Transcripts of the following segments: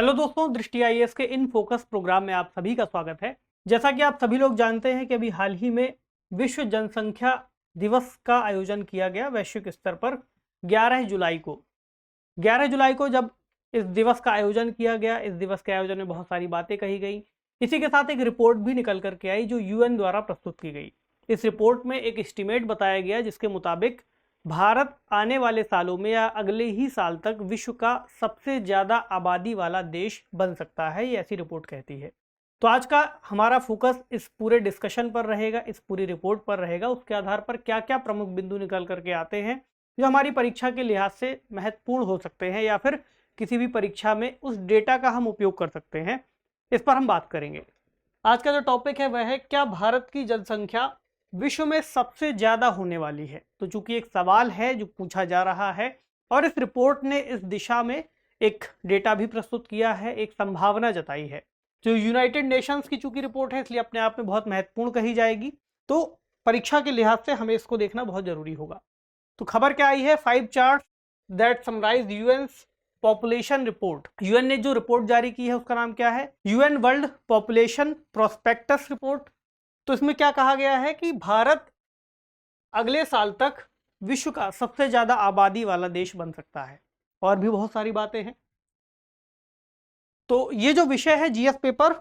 Hello दोस्तों, दृष्टि IAS के इन फोकस प्रोग्राम में आप सभी का स्वागत है। जैसा कि आप सभी लोग जानते हैं कि अभी हाल ही में विश्व जनसंख्या दिवस का आयोजन किया गया वैश्विक स्तर पर 11 जुलाई को। 11 जुलाई को जब इस दिवस का आयोजन किया गया, इस दिवस के आयोजन में बहुत सारी बातें कही गई। इसी के साथ एक रिपोर्ट भी निकल करके आई जो यूएन द्वारा प्रस्तुत की गई। इस रिपोर्ट में एक एस्टीमेट बताया गया जिसके मुताबिक भारत आने वाले सालों में या अगले ही साल तक विश्व का सबसे ज़्यादा आबादी वाला देश बन सकता है, ये ऐसी रिपोर्ट कहती है। तो आज का हमारा फोकस इस पूरे डिस्कशन पर रहेगा, इस पूरी रिपोर्ट पर रहेगा। उसके आधार पर क्या क्या प्रमुख बिंदु निकल करके आते हैं जो हमारी परीक्षा के लिहाज से महत्वपूर्ण हो सकते हैं या फिर किसी भी परीक्षा में उस डेटा का हम उपयोग कर सकते हैं, इस पर हम बात करेंगे। आज का जो टॉपिक है वह है, क्या भारत की जनसंख्या विश्व में सबसे ज्यादा होने वाली है? तो चूंकि एक सवाल है जो पूछा जा रहा है और इस रिपोर्ट ने इस दिशा में एक डेटा भी प्रस्तुत किया है, एक संभावना जताई है जो यूनाइटेड नेशंस की चूंकि रिपोर्ट है इसलिए अपने आप में बहुत महत्वपूर्ण कही जाएगी। तो परीक्षा के लिहाज से हमें इसको देखना बहुत जरूरी होगा। तो खबर क्या आई है? 5 chart that summarise UN's population report. UN ने जो रिपोर्ट जारी की है उसका नाम क्या है? UN world population prospectus report. तो इसमें क्या कहा गया है कि भारत अगले साल तक विश्व का सबसे ज्यादा आबादी वाला देश बन सकता है, और भी बहुत सारी बातें हैं। तो ये जो विषय है जीएस पेपर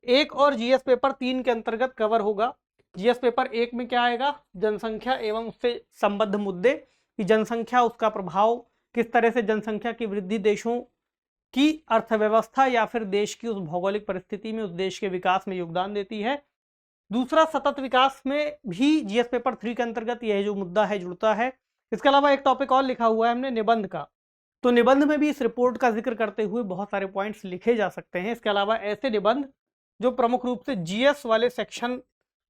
1 और जीएस पेपर 3 के अंतर्गत कवर होगा। जीएस पेपर 1 में क्या आएगा? जनसंख्या एवं उससे संबद्ध मुद्दे, कि जनसंख्या, उसका प्रभाव, किस तरह से जनसंख्या की वृद्धि देशों की अर्थव्यवस्था या फिर देश की उस भौगोलिक परिस्थिति में, उस देश के विकास में योगदान देती है। दूसरा, सतत विकास में भी जीएस पेपर 3 के अंतर्गत यह जो मुद्दा है जुड़ता है। इसके अलावा एक टॉपिक और लिखा हुआ है हमने, निबंध का। तो निबंध में भी इस रिपोर्ट का जिक्र करते हुए बहुत सारे पॉइंट्स लिखे जा सकते हैं। इसके अलावा ऐसे निबंध जो प्रमुख रूप से जीएस वाले सेक्शन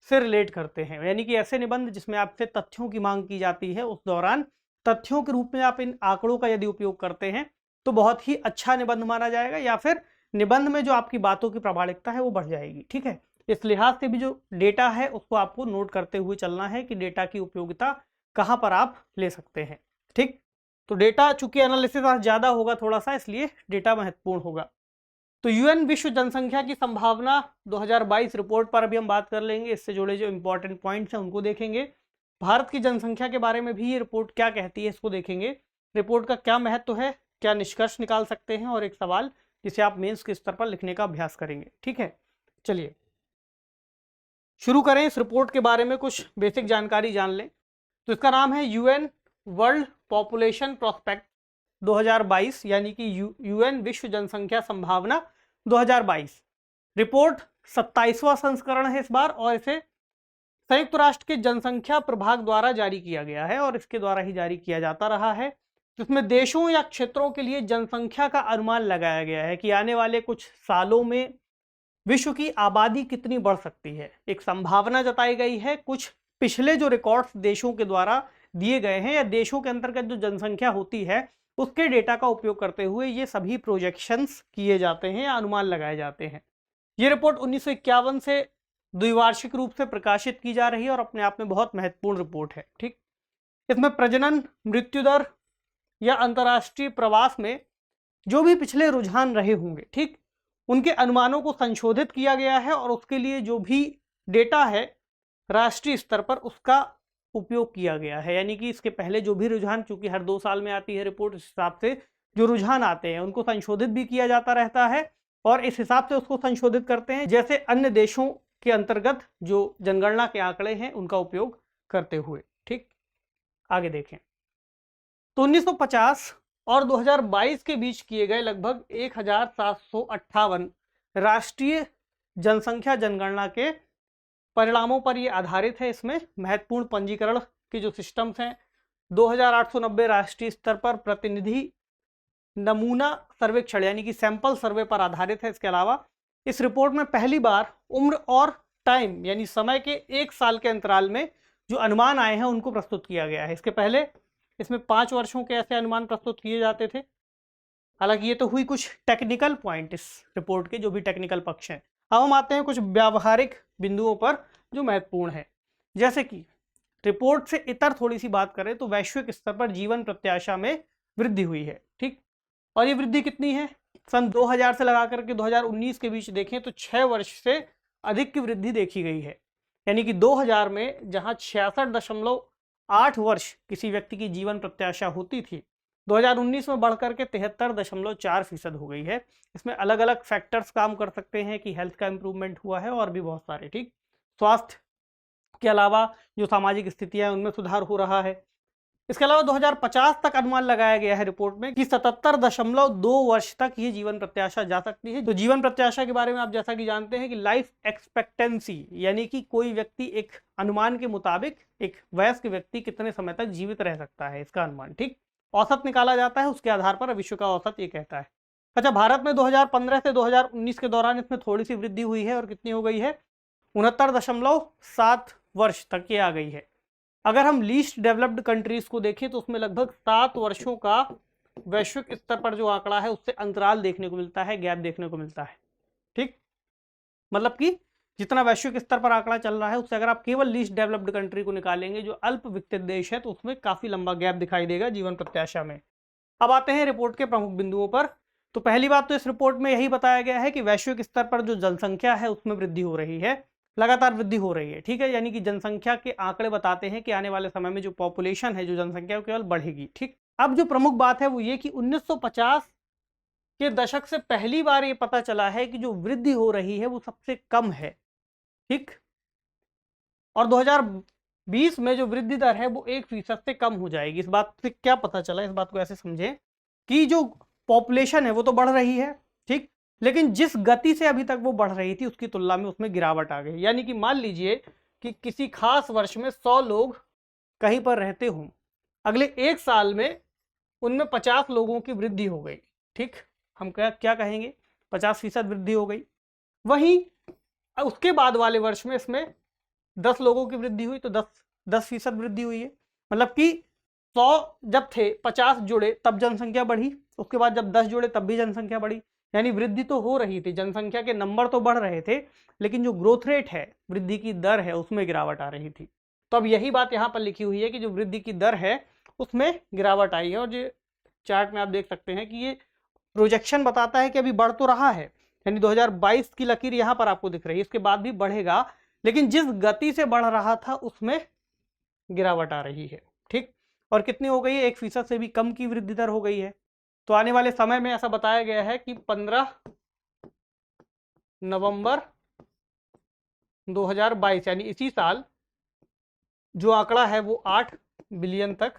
से रिलेट करते हैं, यानी कि ऐसे निबंध जिसमें आपसे तथ्यों की मांग की जाती है, उस दौरान तथ्यों के रूप में आप इन आंकड़ों का यदि उपयोग करते हैं तो बहुत ही अच्छा निबंध माना जाएगा, या फिर निबंध में जो आपकी बातों की प्रामाणिकता है वो बढ़ जाएगी। ठीक है, इस लिहाज से भी जो डेटा है उसको आपको नोट करते हुए चलना है कि डेटा की उपयोगिता कहां पर आप ले सकते हैं। ठीक, तो डेटा चूंकि एनालिसिस आज ज्यादा होगा थोड़ा सा, इसलिए डेटा महत्वपूर्ण होगा। तो यूएन विश्व जनसंख्या की संभावना 2022 रिपोर्ट पर अभी हम बात कर लेंगे। इससे जुड़े जो इंपॉर्टेंट पॉइंट्स हैं उनको देखेंगे। भारत की जनसंख्या के बारे में भी ये रिपोर्ट क्या कहती है इसको देखेंगे। रिपोर्ट का क्या महत्व है, क्या निष्कर्ष निकाल सकते हैं, और एक सवाल जिसे आप मेंस के स्तर पर लिखने का अभ्यास करेंगे। ठीक है, चलिए शुरू करें। इस रिपोर्ट के बारे में कुछ बेसिक जानकारी जान लें। तो इसका नाम है यूएन वर्ल्ड पॉपुलेशन प्रोस्पेक्ट 2022, यानी कि यूएन विश्व जनसंख्या संभावना 2022। रिपोर्ट 27वां संस्करण है इस बार, और इसे संयुक्त राष्ट्र के जनसंख्या प्रभाग द्वारा जारी किया गया है और इसके द्वारा ही जारी किया जाता रहा है। जिसमें देशों या क्षेत्रों के लिए जनसंख्या का अनुमान लगाया गया है कि आने वाले कुछ सालों में विश्व की आबादी कितनी बढ़ सकती है। एक संभावना जताई गई है। कुछ पिछले जो रिकॉर्ड्स देशों के द्वारा दिए गए हैं या देशों के अंतर्गत जो जनसंख्या होती है उसके डेटा का उपयोग करते हुए ये सभी प्रोजेक्शंस किए जाते हैं या अनुमान लगाए जाते हैं। ये रिपोर्ट 1951 से द्विवार्षिक रूप से प्रकाशित की जा रही है और अपने आप में बहुत महत्वपूर्ण रिपोर्ट है। ठीक, इसमें प्रजनन, मृत्यु दर या अंतर्राष्ट्रीय प्रवास में जो भी पिछले रुझान रहे होंगे, ठीक, उनके अनुमानों को संशोधित किया गया है और उसके लिए जो भी डेटा है राष्ट्रीय स्तर पर उसका उपयोग किया गया है। यानी कि इसके पहले जो भी रुझान, चूंकि हर 2 साल में आती है रिपोर्ट, इस हिसाब से जो रुझान आते हैं उनको संशोधित भी किया जाता रहता है और इस हिसाब से उसको संशोधित करते हैं जैसे अन्य देशों के अंतर्गत जो जनगणना के आंकड़े हैं उनका उपयोग करते हुए। ठीक, आगे देखें। तो 1950 और 2022 के बीच किए गए लगभग 1758 राष्ट्रीय जनसंख्या जनगणना के परिणामों पर यह आधारित है। इसमें महत्वपूर्ण पंजीकरण के जो सिस्टम्स हैं, 2890 राष्ट्रीय स्तर पर प्रतिनिधि नमूना सर्वेक्षण यानी कि सैंपल सर्वे पर आधारित है। इसके अलावा इस रिपोर्ट में पहली बार उम्र और टाइम यानी समय के 1 साल के अंतराल में जो अनुमान आए हैं उनको प्रस्तुत किया गया है। इसके पहले इसमें 5 वर्षों के ऐसे अनुमान प्रस्तुत किए जाते थे। हालांकि ये तो हुई कुछ टेक्निकल पॉइंट इस रिपोर्ट के, जो भी टेक्निकल पक्ष हैं। अब हम आते हैं कुछ व्यावहारिक बिंदुओं पर जो महत्वपूर्ण है। जैसे कि रिपोर्ट से इतर थोड़ी सी बात करें तो वैश्विक स्तर पर जीवन प्रत्याशा में वृद्धि हुई है। ठीक, और ये वृद्धि कितनी है? सन 2000 से लगा करके 2019 के बीच देखें तो 6 वर्ष से अधिक की वृद्धि देखी गई है। यानी कि 2000 में जहां 66.8 वर्ष किसी व्यक्ति की जीवन प्रत्याशा होती थी, 2019 में बढ़कर के 73.4% हो गई है। इसमें अलग अलग फैक्टर्स काम कर सकते हैं कि हेल्थ का इंप्रूवमेंट हुआ है और भी बहुत सारे, ठीक। स्वास्थ्य के अलावा जो सामाजिक स्थितियां हैं उनमें सुधार हो रहा है। इसके अलावा 2050 तक अनुमान लगाया गया है रिपोर्ट में कि 77.2 वर्ष तक ये जीवन प्रत्याशा जा सकती है। तो जीवन प्रत्याशा के बारे में आप जैसा कि जानते हैं कि लाइफ एक्सपेक्टेंसी, यानी कि कोई व्यक्ति एक अनुमान के मुताबिक एक वयस्क व्यक्ति कितने समय तक जीवित रह सकता है, इसका अनुमान, ठीक, औसत निकाला जाता है। उसके आधार पर विश्व का औसत ये कहता है। अच्छा, भारत में 2015 से 2019 के दौरान इसमें थोड़ी सी वृद्धि हुई है और कितनी हो गई है, 69.7 वर्ष तक ये आ गई है। अगर हम लीस्ट डेवलप्ड कंट्रीज को देखें तो उसमें लगभग 7 वर्षों का वैश्विक स्तर पर जो आंकड़ा है उससे अंतराल देखने को मिलता है, गैप देखने को मिलता है, ठीक। मतलब कि जितना वैश्विक स्तर पर आंकड़ा चल रहा है उससे अगर आप केवल लीस्ट डेवलप्ड कंट्री को निकालेंगे जो अल्प विकसित देश है तो उसमें काफी लंबा गैप दिखाई देगा जीवन प्रत्याशा में। अब आते हैं रिपोर्ट के प्रमुख बिंदुओं पर। तो पहली बात तो इस रिपोर्ट में यही बताया गया है कि वैश्विक स्तर पर जो जनसंख्या है उसमें वृद्धि हो रही है, लगातार वृद्धि हो रही है, ठीक है। यानी कि जनसंख्या के आंकड़े बताते हैं कि आने वाले समय में जो पॉपुलेशन है, जो जनसंख्या वो केवल बढ़ेगी, ठीक। अब जो प्रमुख बात है वो ये कि 1950 के दशक से पहली बार ये पता चला है कि जो वृद्धि हो रही है वो सबसे कम है, ठीक। और 2020 में जो वृद्धि दर है वो 1% से कम हो जाएगी। इस बात से क्या पता चला, इस बात को ऐसे समझें कि जो पॉपुलेशन है वो तो बढ़ रही है, ठीक, लेकिन जिस गति से अभी तक वो बढ़ रही थी उसकी तुलना में उसमें गिरावट आ गई। यानी कि मान लीजिए कि किसी खास वर्ष में 100 लोग कहीं पर रहते हों, अगले 1 साल में उनमें 50 लोगों की वृद्धि हो गई, ठीक। हम क्या कहेंगे, 50% वृद्धि हो गई। वहीं उसके बाद वाले वर्ष में इसमें 10 लोगों की वृद्धि हुई तो 10% वृद्धि हुई है। मतलब कि 100 जब थे, 50 जुड़े तब जनसंख्या बढ़ी, उसके बाद जब 10 जुड़े तब भी जनसंख्या बढ़ी। यानी वृद्धि तो हो रही थी, जनसंख्या के नंबर तो बढ़ रहे थे, लेकिन जो ग्रोथ रेट है, वृद्धि की दर है, उसमें गिरावट आ रही थी। तो अब यही बात यहाँ पर लिखी हुई है कि जो वृद्धि की दर है उसमें गिरावट आई है। और जो चार्ट में आप देख सकते हैं कि ये प्रोजेक्शन बताता है कि अभी बढ़ तो रहा है, यानी 2022 की लकीर यहाँ पर आपको दिख रही है, इसके बाद भी बढ़ेगा, लेकिन जिस गति से बढ़ रहा था उसमें गिरावट आ रही है, ठीक। और कितनी हो गई है, 1% से भी कम की वृद्धि दर हो गई है। तो आने वाले समय में ऐसा बताया गया है कि 15 नवंबर 2022 यानी इसी साल जो आंकड़ा है वो 8 बिलियन तक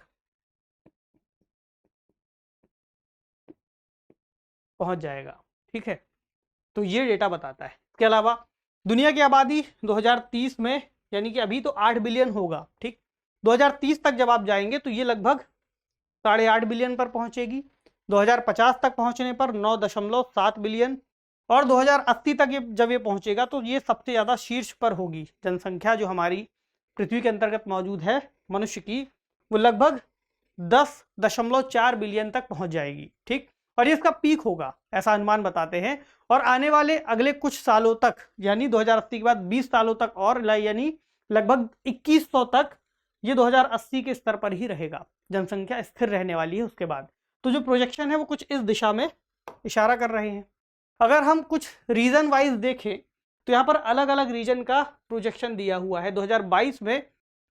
पहुंच जाएगा, ठीक है। तो ये डेटा बताता है। इसके अलावा दुनिया की आबादी 2030 में, यानी कि अभी तो 8 बिलियन होगा, ठीक, 2030 तक जब आप जाएंगे तो ये लगभग 8.5 बिलियन पर पहुंचेगी। 2050 तक पहुंचने पर 9.7 बिलियन, और 2080 तक जब ये पहुंचेगा तो ये सबसे ज़्यादा शीर्ष पर होगी। जनसंख्या जो हमारी पृथ्वी के अंतर्गत मौजूद है मनुष्य की, वो लगभग 10.4 बिलियन तक पहुंच जाएगी, ठीक। और ये इसका पीक होगा, ऐसा अनुमान बताते हैं। और आने वाले अगले कुछ सालों तक, यानी 2080 के बाद 20 सालों तक और, यानी लगभग 2100 तक ये 2080 के स्तर पर ही रहेगा, जनसंख्या स्थिर रहने वाली है उसके बाद। तो जो प्रोजेक्शन है वो कुछ इस दिशा में इशारा कर रहे हैं। अगर हम कुछ रीजन वाइज देखें तो यहाँ पर अलग अलग रीजन का प्रोजेक्शन दिया हुआ है। 2022 में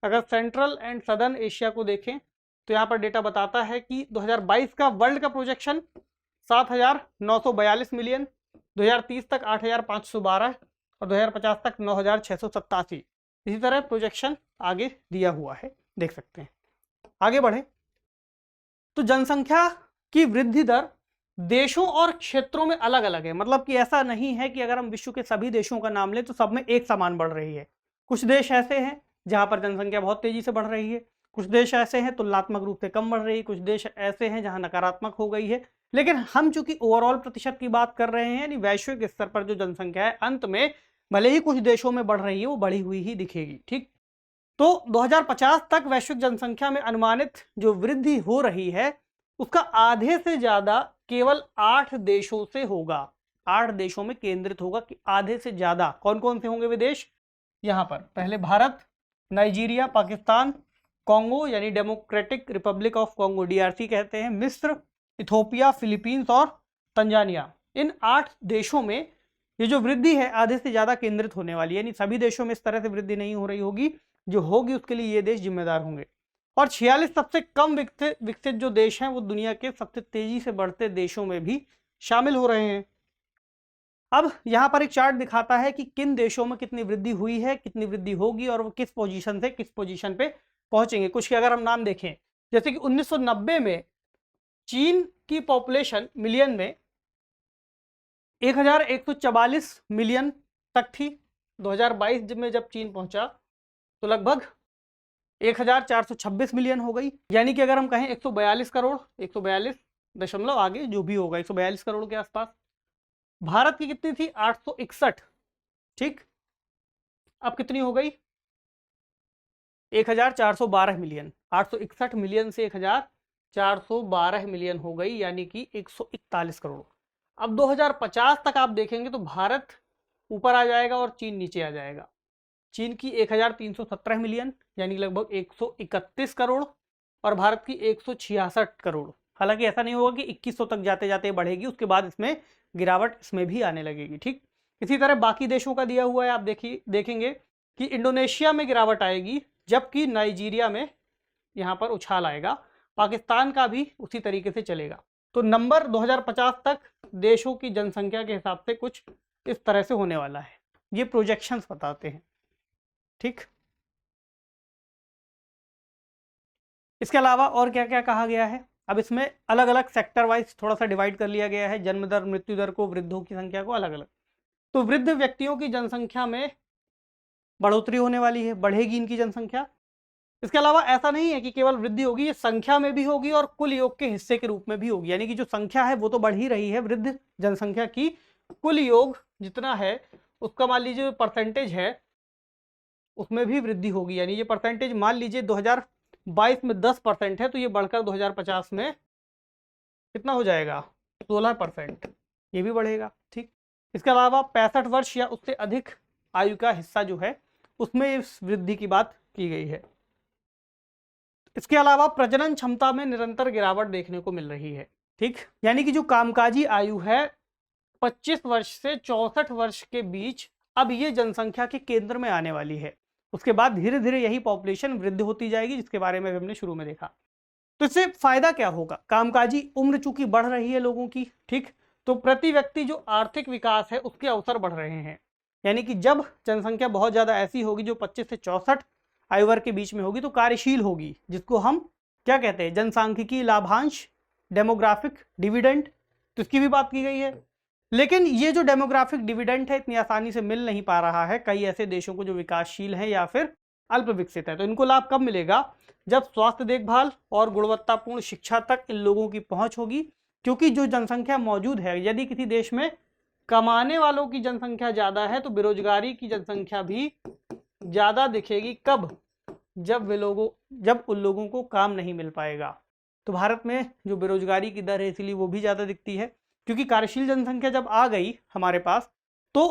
अगर सेंट्रल एंड सदर्न एशिया को देखें तो यहाँ पर डेटा बताता है कि 2022 का वर्ल्ड का प्रोजेक्शन 7,942 मिलियन, 2030 तक 8,512 और 2050 तक 9,687। इसी तरह प्रोजेक्शन आगे दिया हुआ है, देख सकते हैं। आगे बढ़े तो जनसंख्या की वृद्धि दर देशों और क्षेत्रों में अलग अलग है। मतलब कि ऐसा नहीं है कि अगर हम विश्व के सभी देशों का नाम लें तो सब में एक समान बढ़ रही है। कुछ देश ऐसे हैं जहां पर जनसंख्या बहुत तेजी से बढ़ रही है, कुछ देश ऐसे हैं तुलनात्मक रूप से कम बढ़ रही है, कुछ देश ऐसे हैं जहां नकारात्मक हो गई है। लेकिन हम चूंकि ओवरऑल प्रतिशत की बात कर रहे हैं, यानी वैश्विक स्तर पर जो जनसंख्या है, अंत में भले ही कुछ देशों में बढ़ रही है वो बढ़ी हुई ही दिखेगी, ठीक। तो 2050 तक वैश्विक जनसंख्या में अनुमानित जो वृद्धि हो रही है उसका आधे से ज्यादा केवल 8 देशों से होगा। 8 देशों में केंद्रित होगा कि आधे से ज्यादा कौन कौन से होंगे वे देश, यहां पर पहले भारत, नाइजीरिया, पाकिस्तान, कॉन्गो यानी democratic Republic of Congo DRC कहते हैं, मिस्र, इथोपिया, फिलीपींस और तंजानिया। इन 8 देशों में ये जो वृद्धि है आधे से ज्यादा केंद्रित होने वाली है, यानी सभी देशों में इस तरह से वृद्धि नहीं हो रही होगी, जो होगी उसके लिए ये देश जिम्मेदार होंगे। और 46 सबसे कम विकसित जो देश हैं वो दुनिया के सबसे तेजी से बढ़ते देशों में भी शामिल हो रहे हैं। अब यहां पर एक चार्ट दिखाता है कि किन देशों में कितनी वृद्धि हुई है, कितनी वृद्धि होगी और वो किस पोजीशन से किस पोजीशन पे पहुंचेंगे। कुछ के अगर हम नाम देखें, जैसे कि 1990 में चीन की पॉपुलेशन मिलियन में 1144 मिलियन तक थी। 2022 में जब चीन पहुंचा तो लगभग 1426 मिलियन हो गई, यानी कि अगर हम कहें 142 करोड़, 142 दशमलव आगे जो भी होगा 142 करोड़ के आसपास। भारत की कितनी थी? 861। ठीक, अब कितनी हो गई? 1412 मिलियन। 861 मिलियन से 1412 मिलियन हो गई, यानी कि 141 करोड़। अब 2050 तक आप देखेंगे तो भारत ऊपर आ जाएगा और चीन नीचे आ जाएगा। चीन की 1317 मिलियन यानी लगभग 131 करोड़ और भारत की 166 करोड़। हालांकि ऐसा नहीं होगा कि 2100 तक जाते जाते बढ़ेगी, उसके बाद इसमें गिरावट इसमें भी आने लगेगी। ठीक, इसी तरह बाकी देशों का दिया हुआ है, आप देखेंगे कि इंडोनेशिया में गिरावट आएगी, जबकि नाइजीरिया में यहाँ पर उछाल आएगा। पाकिस्तान का भी उसी तरीके से चलेगा। तो नंबर 2050 तक देशों की जनसंख्या के हिसाब से कुछ इस तरह से होने वाला है, ये प्रोजेक्शंस बताते हैं। ठीक, इसके अलावा और क्या क्या कहा गया है? अब इसमें अलग अलग सेक्टर वाइज थोड़ा सा डिवाइड कर लिया गया है, जन्म दर, मृत्यु दर को, वृद्धों की संख्या को अलग अलग। तो वृद्ध व्यक्तियों की जनसंख्या में बढ़ोतरी होने वाली है, बढ़ेगी इनकी जनसंख्या। इसके अलावा ऐसा नहीं है कि केवल वृद्धि होगी, ये संख्या में भी होगी और कुल योग के हिस्से के रूप में भी होगी, यानी कि जो संख्या है वो तो बढ़ ही रही है वृद्ध जनसंख्या की, कुल योग जितना है उसका मान लीजिए परसेंटेज है उसमें भी वृद्धि होगी। यानी ये परसेंटेज मान लीजिए 2022 में 10% है, तो ये बढ़कर 2050 में कितना हो जाएगा? 16%, ये भी बढ़ेगा। ठीक, इसके अलावा 65 वर्ष या उससे अधिक आयु का हिस्सा जो है उसमें इस वृद्धि की बात की गई है। इसके अलावा प्रजनन क्षमता में निरंतर गिरावट देखने को मिल रही है। ठीक, यानी कि जो कामकाजी आयु है 25 वर्ष से 64 वर्ष के बीच, अब ये जनसंख्या के केंद्र में आने वाली है। उसके बाद धीरे धीरे यही पॉपुलेशन वृद्धि होती जाएगी, जिसके बारे में हमने शुरू में देखा। तो इससे फायदा क्या होगा? कामकाजी उम्र चूंकि बढ़ रही है लोगों की, ठीक, तो प्रति व्यक्ति जो आर्थिक विकास है उसके अवसर बढ़ रहे हैं। यानी कि जब जनसंख्या बहुत ज्यादा ऐसी होगी जो 25 से 64 आयु वर्ग के बीच में होगी, तो कार्यशील होगी, जिसको हम क्या कहते हैं? जनसांख्यिकी लाभांश, डेमोग्राफिक डिविडेंड, तो इसकी भी बात की गई है। लेकिन ये जो डेमोग्राफिक डिविडेंड है इतनी आसानी से मिल नहीं पा रहा है कई ऐसे देशों को जो विकासशील है या फिर अल्प विकसित है। तो इनको लाभ कब मिलेगा? जब स्वास्थ्य देखभाल और गुणवत्तापूर्ण शिक्षा तक इन लोगों की पहुंच होगी। क्योंकि जो जनसंख्या मौजूद है, यदि किसी देश में कमाने वालों की जनसंख्या ज्यादा है तो बेरोजगारी की जनसंख्या भी ज्यादा दिखेगी। कब? जब उन लोगों को काम नहीं मिल पाएगा। तो भारत में जो बेरोजगारी की दर है इसलिए वो भी ज्यादा दिखती है, क्योंकि कार्यशील जनसंख्या जब आ गई हमारे पास तो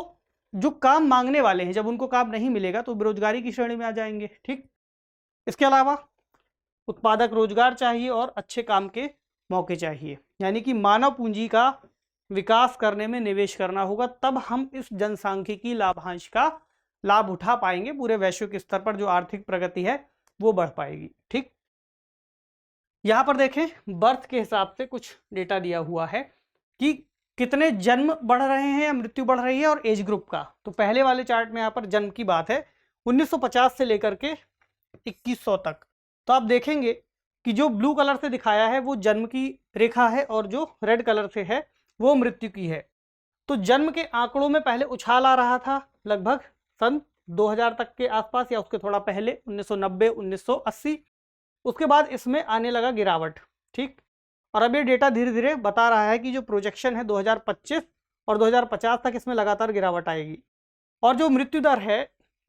जो काम मांगने वाले हैं जब उनको काम नहीं मिलेगा तो बेरोजगारी की श्रेणी में आ जाएंगे। ठीक, इसके अलावा उत्पादक रोजगार चाहिए और अच्छे काम के मौके चाहिए, यानी कि मानव पूंजी का विकास करने में निवेश करना होगा, तब हम इस जनसांख्यिकी लाभांश का लाभ उठा पाएंगे। पूरे वैश्विक स्तर पर जो आर्थिक प्रगति है वो बढ़ पाएगी। ठीक, यहां पर देखें बर्थ के हिसाब से कुछ डेटा दिया हुआ है कि कितने जन्म बढ़ रहे हैं या मृत्यु बढ़ रही है और एज ग्रुप का। तो पहले वाले चार्ट में यहाँ पर जन्म की बात है 1950 से लेकर के 2100 तक। तो आप देखेंगे कि जो ब्लू कलर से दिखाया है वो जन्म की रेखा है और जो रेड कलर से है वो मृत्यु की है। तो जन्म के आंकड़ों में पहले उछाल आ रहा था लगभग सन 2000 तक के आसपास या उसके थोड़ा पहले 1990 1980, उसके बाद इसमें आने लगा गिरावट। ठीक, और अब ये डेटा धीरे धीरे बता रहा है कि जो प्रोजेक्शन है 2025 और 2050 तक इसमें लगातार गिरावट आएगी। और जो मृत्यु दर है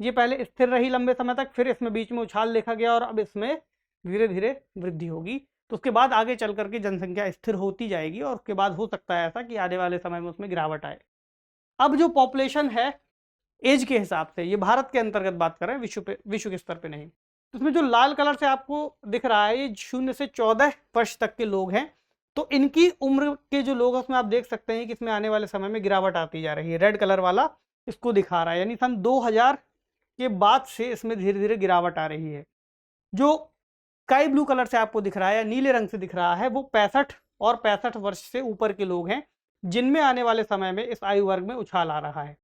ये पहले स्थिर रही लंबे समय तक, फिर इसमें बीच में उछाल देखा गया और अब इसमें धीरे धीरे वृद्धि होगी। तो उसके बाद आगे चल करके जनसंख्या स्थिर होती जाएगी और उसके बाद हो सकता है ऐसा कि आने वाले समय में उसमें गिरावट आए। अब जो पॉपुलेशन है एज के हिसाब से, ये भारत के अंतर्गत बात कर रहे हैं, विश्व के स्तर पे नहीं। तो इसमें जो लाल कलर से आपको दिख रहा है ये 0 से 14 वर्ष तक के लोग हैं तो इनकी उम्र के जो लोग हैं उसमें आप देख सकते हैं कि इसमें आने वाले समय में गिरावट आती जा रही है। रेड कलर वाला इसको दिखा रहा है, यानी सन 2000 के बाद से इसमें धीरे धीरे गिरावट आ रही है। जो स्काई ब्लू कलर से आपको दिख रहा है या नीले रंग से दिख रहा है, वो 65 और 65 वर्ष से ऊपर के लोग हैं, जिनमें आने वाले समय में इस आयु वर्ग में उछाल आ रहा है।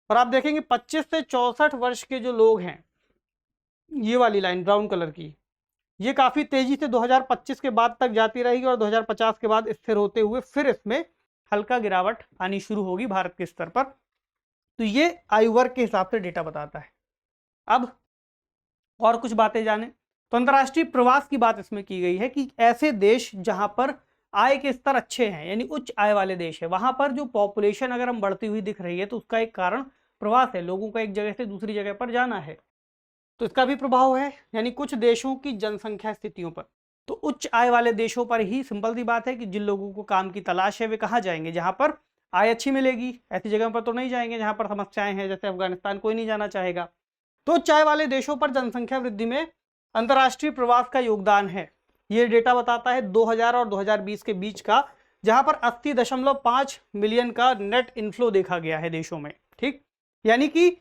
और आप देखेंगे 25 से 64 वर्ष के जो लोग हैं, ये वाली लाइन ब्राउन कलर की, ये काफ़ी तेजी से 2025 के बाद तक जाती रहेगी और 2050 के बाद स्थिर होते हुए फिर इसमें हल्का गिरावट आनी शुरू होगी भारत के स्तर पर। तो ये आयु वर्ग के हिसाब से डेटा बताता है। अब और कुछ बातें जानें तो अंतर्राष्ट्रीय प्रवास की बात इसमें की गई है कि ऐसे देश जहां पर आय के स्तर अच्छे हैं, यानी उच्च आय वाले देश है, वहां पर जो पॉपुलेशन अगर हम बढ़ती हुई दिख रही है तो उसका एक कारण प्रवास है, लोगों का एक जगह से दूसरी जगह पर जाना है। तो इसका भी प्रभाव है, यानी कुछ देशों की जनसंख्या स्थितियों पर। तो उच्च आय वाले देशों पर ही सिंपल सी बात है कि जिन लोगों को काम की तलाश है वे कहाँ जाएंगे, जहां पर आय अच्छी मिलेगी। ऐसी जगह पर तो नहीं जाएंगे जहां पर समस्याएं हैं, जैसे अफगानिस्तान कोई नहीं जाना चाहेगा। तो उच्च आय वाले देशों पर जनसंख्या वृद्धि में अंतर्राष्ट्रीय प्रवास का योगदान है। ये डेटा बताता है 2000 और 2020 के बीच का, जहां पर 80.5 मिलियन का नेट इनफ्लो देखा गया है देशों में। ठीक, यानी कि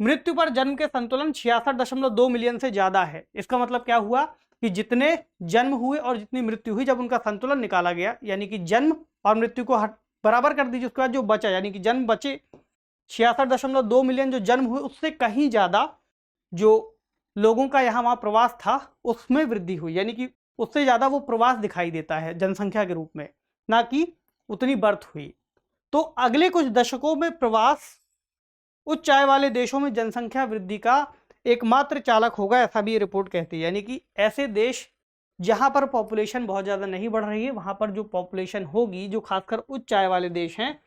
मृत्यु पर जन्म के संतुलन 66.2 मिलियन से ज्यादा है। इसका मतलब क्या हुआ कि जितने जन्म हुए और जितनी मृत्यु हुई, जब उनका संतुलन निकाला गया, यानी कि जन्म और मृत्यु को बराबर कर दीजिए, उसके बाद जो बचा, यानी कि जन्म बचे 66.2 मिलियन जो जन्म हुए, उससे कहीं ज्यादा जो लोगों का यहाँ वहाँ प्रवास था उसमें वृद्धि हुई, यानी कि उससे ज्यादा वो प्रवास दिखाई देता है जनसंख्या के रूप में, ना कि उतनी बर्थ हुई। तो अगले कुछ दशकों में प्रवास उच्च आय वाले देशों में जनसंख्या वृद्धि का एकमात्र चालक होगा, ऐसा भी ये रिपोर्ट कहती है। यानी कि ऐसे देश जहां पर पॉपुलेशन बहुत ज्यादा नहीं बढ़ रही है, वहां पर जो पॉपुलेशन होगी, जो खासकर उच्च आय वाले देश हैं,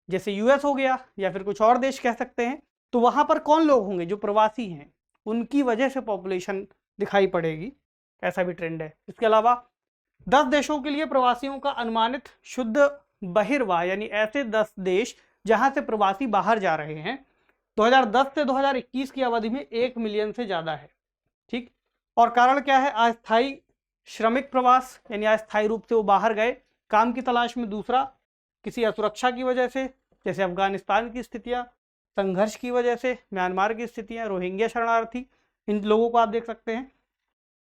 जैसे यूएस हो गया या फिर कुछ और देश कह सकते हैं, तो वहां पर कौन लोग होंगे, जो प्रवासी हैं, उनकी वजह से पॉपुलेशन दिखाई पड़ेगी। ऐसा भी ट्रेंड है। इसके अलावा 10 देशों के लिए प्रवासियों का अनुमानित शुद्ध बहिर्वाह, यानी ऐसे 10 देश जहां से प्रवासी बाहर जा रहे हैं, 2010 से 2021 की अवधि में 1 मिलियन से ज्यादा है। ठीक, और कारण क्या है? अस्थायी श्रमिक प्रवास, यानी अस्थायी रूप से वो बाहर गए काम की तलाश में। दूसरा, किसी असुरक्षा की वजह से, जैसे अफगानिस्तान की स्थितियां, संघर्ष की वजह से म्यांमार की स्थितियां, रोहिंग्या शरणार्थी, इन लोगों को आप देख सकते हैं।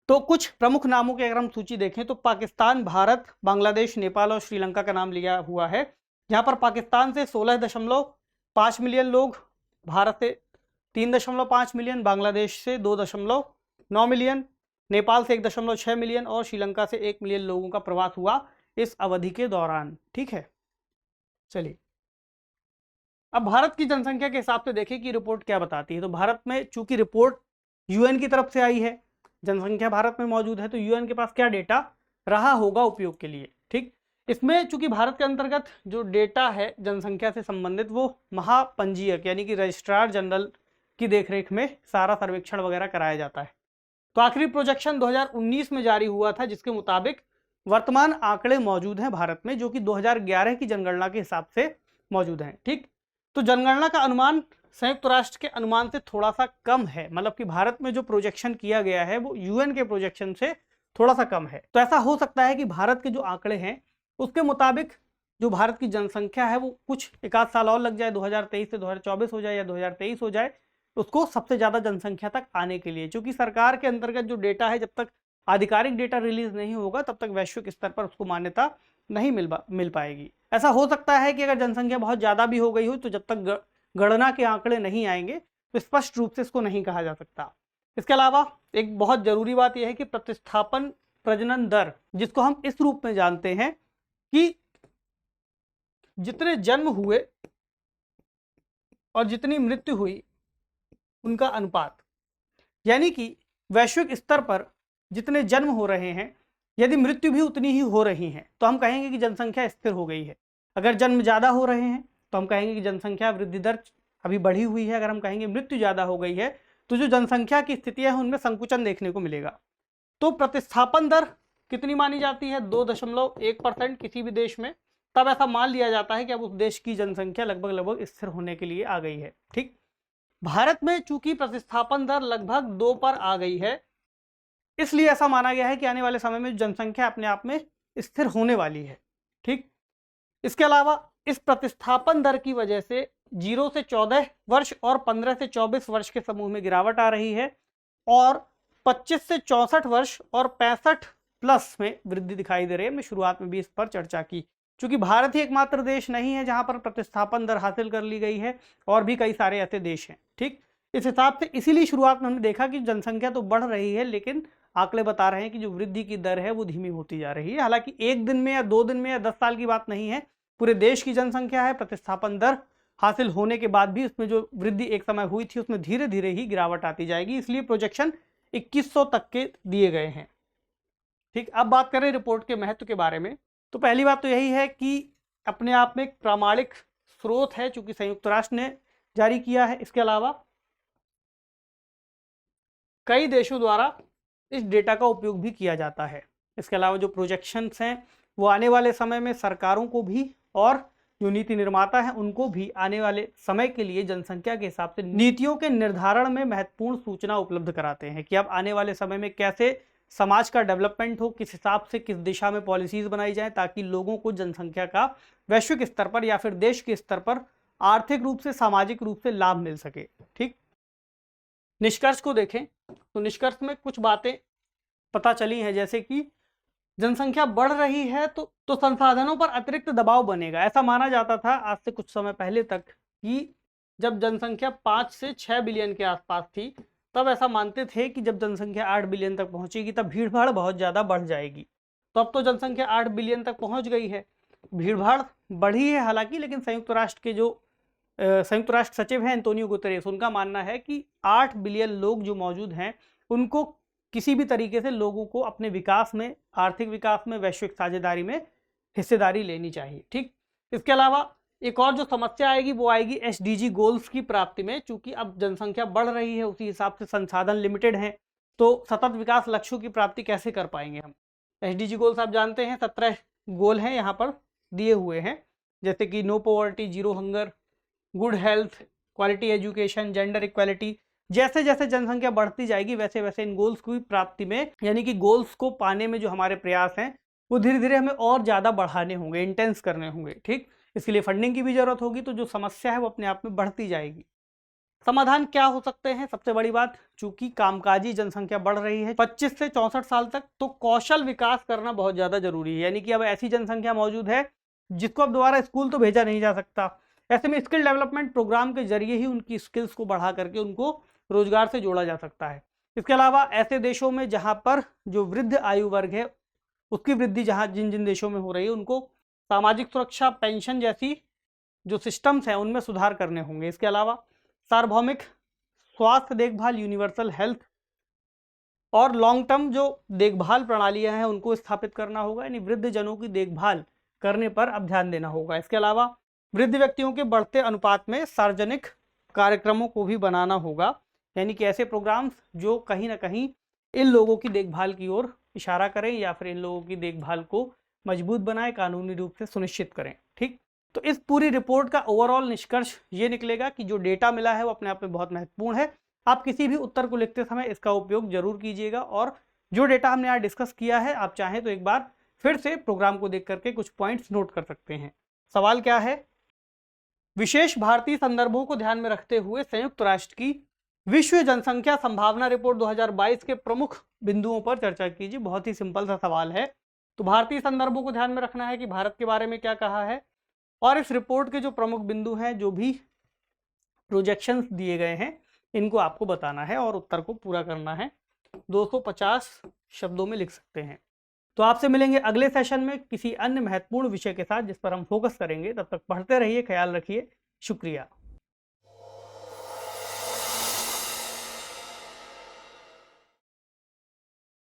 तो कुछ प्रमुख नामों की अगर हम सूची देखें तो पाकिस्तान, भारत, बांग्लादेश, नेपाल और श्रीलंका का नाम लिया हुआ है। यहाँ पर पाकिस्तान से 16.5 मिलियन लोग, भारत से 3.5 मिलियन, बांग्लादेश से 2.9 मिलियन, नेपाल से 1.6 मिलियन और श्रीलंका से 1 मिलियन लोगों का प्रवास हुआ इस अवधि के दौरान। ठीक है, चलिए अब भारत की जनसंख्या के हिसाब से देखें कि रिपोर्ट क्या बताती है। तो भारत में चूंकि रिपोर्ट यूएन की तरफ से आई है, जनसंख्या भारत में मौजूद है, तो यूएन के पास क्या डेटा रहा होगा उपयोग के लिए। ठीक, इसमें चूंकि भारत के अंतर्गत जो डेटा है जनसंख्या से संबंधित, वो महापंजीयक यानी कि रजिस्ट्रार जनरल की देखरेख में सारा सर्वेक्षण वगैरह कराया जाता है। तो आखिरी प्रोजेक्शन 2019 में जारी हुआ था, जिसके मुताबिक वर्तमान आंकड़े मौजूद हैं भारत में, जो कि 2011 की जनगणना के हिसाब से मौजूद हैं। ठीक, तो जनगणना का अनुमान संयुक्त राष्ट्र के अनुमान से थोड़ा सा कम है, मतलब कि भारत में जो प्रोजेक्शन किया गया है वो यूएन के प्रोजेक्शन से थोड़ा सा कम है। तो ऐसा हो सकता है कि भारत के जो आंकड़े हैं उसके मुताबिक जो भारत की जनसंख्या है वो कुछ एक आध साल और लग जाए, 2023 से 2024 हो जाए या 2023 हो जाए, उसको सबसे ज्यादा जनसंख्या तक आने के लिए। क्योंकि सरकार के अंतर्गत जो डेटा है, जब तक आधिकारिक डेटा रिलीज नहीं होगा तब तक वैश्विक स्तर पर उसको मान्यता नहीं मिल पाएगी। ऐसा हो सकता है कि अगर जनसंख्या बहुत ज्यादा भी हो गई हो, तो जब तक गणना के आंकड़े नहीं आएंगे तो स्पष्ट रूप से इसको नहीं कहा जा सकता। इसके अलावा एक बहुत जरूरी बात यह है कि प्रतिस्थापन प्रजनन दर, जिसको हम इस रूप में जानते हैं कि जितने जन्म हुए और जितनी मृत्यु हुई उनका अनुपात, यानी कि वैश्विक स्तर पर जितने जन्म हो रहे हैं, यदि मृत्यु भी उतनी ही हो रही है, तो हम कहेंगे कि जनसंख्या स्थिर हो गई है। अगर जन्म ज्यादा हो रहे हैं तो हम कहेंगे कि जनसंख्या वृद्धि दर अभी बढ़ी हुई है। अगर हम कहेंगे मृत्यु ज्यादा हो गई है, तो जो जनसंख्या की स्थितियां हैं उनमें संकुचन देखने को मिलेगा। तो प्रतिस्थापन दर कितनी मानी जाती है? 2.1% किसी भी देश में, तब ऐसा मान लिया जाता है कि अब उस देश की जनसंख्या लगभग स्थिर होने के लिए आ गई है। ठीक, भारत में चूंकि प्रतिस्थापन दर लगभग 2 पर आ गई है, इसलिए ऐसा माना गया है कि आने वाले समय में जनसंख्या अपने आप में स्थिर होने वाली है। ठीक, इसके अलावा इस प्रतिस्थापन दर की वजह से 0 से 14 वर्ष और 15 से 24 वर्ष के समूह में गिरावट आ रही है और 25 से 64 वर्ष और 65 प्लस में वृद्धि दिखाई दे रही है। मैं शुरुआत में भी इस पर चर्चा की। चूंकि भारत ही एकमात्र देश नहीं है जहां पर प्रतिस्थापन दर हासिल कर ली गई है, और भी कई सारे ऐसे देश हैं। ठीक, इस हिसाब से इसीलिए शुरुआत में हमने देखा कि जनसंख्या तो बढ़ रही है, लेकिन आंकड़े बता रहे हैं कि जो वृद्धि की दर है वो धीमी होती जा रही है। हालांकि एक दिन में या 2 दिन में या 10 साल की बात नहीं है, पूरे देश की जनसंख्या है। प्रतिस्थापन दर हासिल होने के बाद भी उसमें जो वृद्धि एक समय हुई थी उसमें धीरे धीरे ही गिरावट आती जाएगी, इसलिए प्रोजेक्शन 2100 तक के दिए गए हैं। ठीक, अब बात करें रिपोर्ट के महत्व के बारे में, तो पहली बात तो यही है कि अपने आप में एक प्रामाणिक स्रोत है, चूंकि संयुक्त राष्ट्र ने जारी किया है। इसके अलावा कई देशों द्वारा इस डेटा का उपयोग भी किया जाता है। इसके अलावा जो प्रोजेक्शंस हैं वो आने वाले समय में सरकारों को भी और जो नीति निर्माता हैं उनको भी आने वाले समय के लिए जनसंख्या के हिसाब से नीतियों के निर्धारण में महत्वपूर्ण सूचना उपलब्ध कराते हैं कि अब आने वाले समय में कैसे समाज का डेवलपमेंट हो, किस हिसाब से किस दिशा में पॉलिसीज बनाई जाए ताकि लोगों को जनसंख्या का वैश्विक स्तर पर या फिर देश के स्तर पर आर्थिक रूप से, सामाजिक रूप से लाभ मिल सके। ठीक, निष्कर्ष को देखें तो निष्कर्ष में कुछ बातें पता चली हैं, जैसे कि जनसंख्या बढ़ रही है तो संसाधनों पर अतिरिक्त दबाव बनेगा। ऐसा माना जाता था आज से कुछ समय पहले तक कि जब जनसंख्या 5 से 6 बिलियन के आसपास थी तब ऐसा मानते थे कि जब जनसंख्या 8 बिलियन तक पहुंचेगी तब भीड़ भाड़ बहुत ज़्यादा बढ़ जाएगी। तो अब तो जनसंख्या 8 बिलियन तक पहुंच गई है, भीड़ भाड़ बढ़ी है हालांकि, लेकिन संयुक्त राष्ट्र के जो संयुक्त राष्ट्र सचिव हैं एंटोनियो गुतेरेस, उनका मानना है कि 8 बिलियन लोग जो मौजूद हैं उनको किसी भी तरीके से लोगों को अपने विकास में, आर्थिक विकास में, वैश्विक साझेदारी में हिस्सेदारी लेनी चाहिए। ठीक, इसके अलावा एक और जो समस्या आएगी वो आएगी एसडीजी गोल्स की प्राप्ति में। चूंकि अब जनसंख्या बढ़ रही है उसी हिसाब से संसाधन लिमिटेड हैं, तो सतत विकास लक्ष्यों की प्राप्ति कैसे कर पाएंगे हम। एसडीजी गोल्स आप जानते हैं 17 गोल हैं यहाँ पर दिए हुए हैं, जैसे कि no poverty, zero hunger, good health, quality education, gender equality. जैसे जैसे जनसंख्या बढ़ती जाएगी वैसे वैसे इन गोल्स की प्राप्ति में, यानी कि गोल्स को पाने में जो हमारे प्रयास हैं वो धीरे धीरे हमें और ज़्यादा बढ़ाने होंगे, इंटेंस करने होंगे। ठीक, इसके लिए फंडिंग की भी जरूरत होगी, तो जो समस्या है वो अपने आप में बढ़ती जाएगी। समाधान क्या हो सकते हैं? सबसे बड़ी बात, चूंकि कामकाजी जनसंख्या बढ़ रही है 25 से 64 साल तक, तो कौशल विकास करना बहुत ज़्यादा जरूरी है। यानी कि अब ऐसी जनसंख्या मौजूद है जिसको अब दोबारा स्कूल तो भेजा नहीं जा सकता। ऐसे में स्किल डेवलपमेंट प्रोग्राम के जरिए ही उनकी स्किल्स को बढ़ा करके उनको रोजगार से जोड़ा जा सकता है। इसके अलावा ऐसे देशों में जहां पर जो वृद्ध आयु वर्ग है उसकी वृद्धि जहां जिन जिन देशों में हो रही है उनको सामाजिक सुरक्षा, पेंशन जैसी जो सिस्टम्स हैं उनमें सुधार करने होंगे। इसके अलावा सार्वभौमिक स्वास्थ्य देखभाल, यूनिवर्सल हेल्थ और लॉन्ग टर्म जो देखभाल प्रणालियां हैं उनको स्थापित करना होगा, यानी वृद्ध जनों की देखभाल करने पर अब ध्यान देना होगा। इसके अलावा वृद्ध व्यक्तियों के बढ़ते अनुपात में सार्वजनिक कार्यक्रमों को भी बनाना होगा, यानी कि ऐसे प्रोग्राम्स जो कहीं ना कहीं इन लोगों की देखभाल की ओर इशारा करें या फिर इन लोगों की देखभाल को मजबूत बनाए, कानूनी रूप से सुनिश्चित करें। ठीक, तो इस पूरी रिपोर्ट का ओवरऑल निष्कर्ष ये निकलेगा कि जो डेटा मिला है वो अपने आप में बहुत महत्वपूर्ण है। आप किसी भी उत्तर को लिखते समय इसका उपयोग जरूर कीजिएगा, और जो डेटा हमने यहाँ डिस्कस किया है आप चाहें तो एक बार फिर से प्रोग्राम को देख करके कुछ पॉइंट्स नोट कर सकते हैं। सवाल क्या है? विशेष भारतीय संदर्भों को ध्यान में रखते हुए संयुक्त राष्ट्र की विश्व जनसंख्या संभावना रिपोर्ट 2022 के प्रमुख बिंदुओं पर चर्चा कीजिए। बहुत ही सिंपल सा सवाल है। तो भारतीय संदर्भों को ध्यान में रखना है कि भारत के बारे में क्या कहा है, और इस रिपोर्ट के जो प्रमुख बिंदु हैं, जो भी प्रोजेक्शंस दिए गए हैं, इनको आपको बताना है और उत्तर को पूरा करना है। 250 शब्दों में लिख सकते हैं। तो आपसे मिलेंगे अगले सेशन में किसी अन्य महत्वपूर्ण विषय के साथ जिस पर हम फोकस करेंगे। तब तक पढ़ते रहिए, ख्याल रखिए, शुक्रिया।